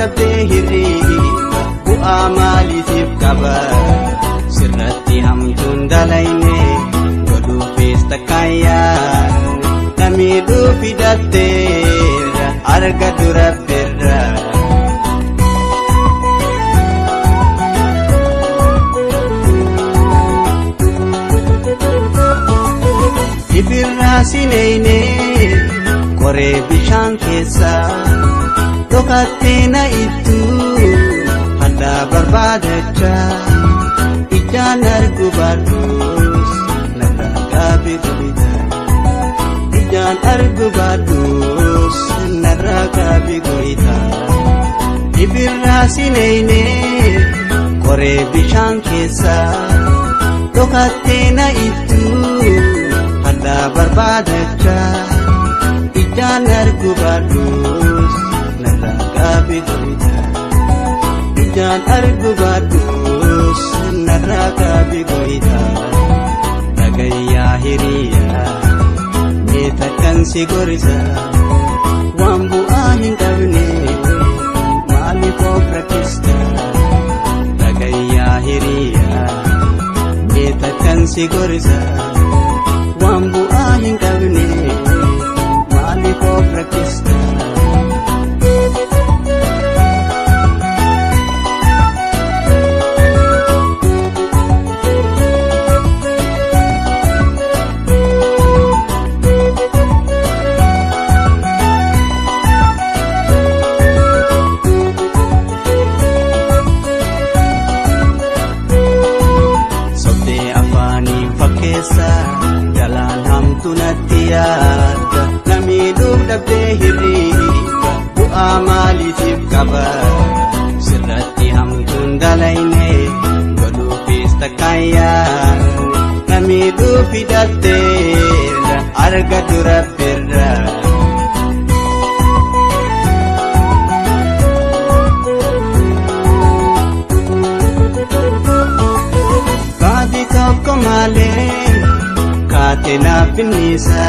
dhabdee hirriiba bu'aa maaliitiif qaba sirratti hamtuun dalayne godhuufis takkaayyaa namiidhuu fidatteera arga dura birra ibirraa sineyne koree bishaan keessa dhokattee na ittuu haddaa barbaadacha ijaan argu baadhuus narraa gaabii gubita ijaan argu baadhuus narraa gaabii gubita ibirraa sineyne koree bishaan keessa dhokattee na ittuu haddaa barbaadacha ijaan argu baadhuus narraa gaabii gubita ijaan argu baadhuus narraa gaabii gubita dhagayyaa hiriyaa mee takkan si gorsa waan bu'aa hin qabne maaliif of rakkista dhagayyaa hiriyaa mee takkan si gorsa waan bu'aa hin qabne maaliif of rakkista sobdee afaanii fakkeessa jalaan hamtu natti yaadda namiidhuuf dhabdee hirriiba bu'aa maaliitiif qaba sirratti hamtuun dalayne godhuufis takkaayyaa namiidhuuf fidatteera arga dura birra kaati tokko malee kaate naaf binniisa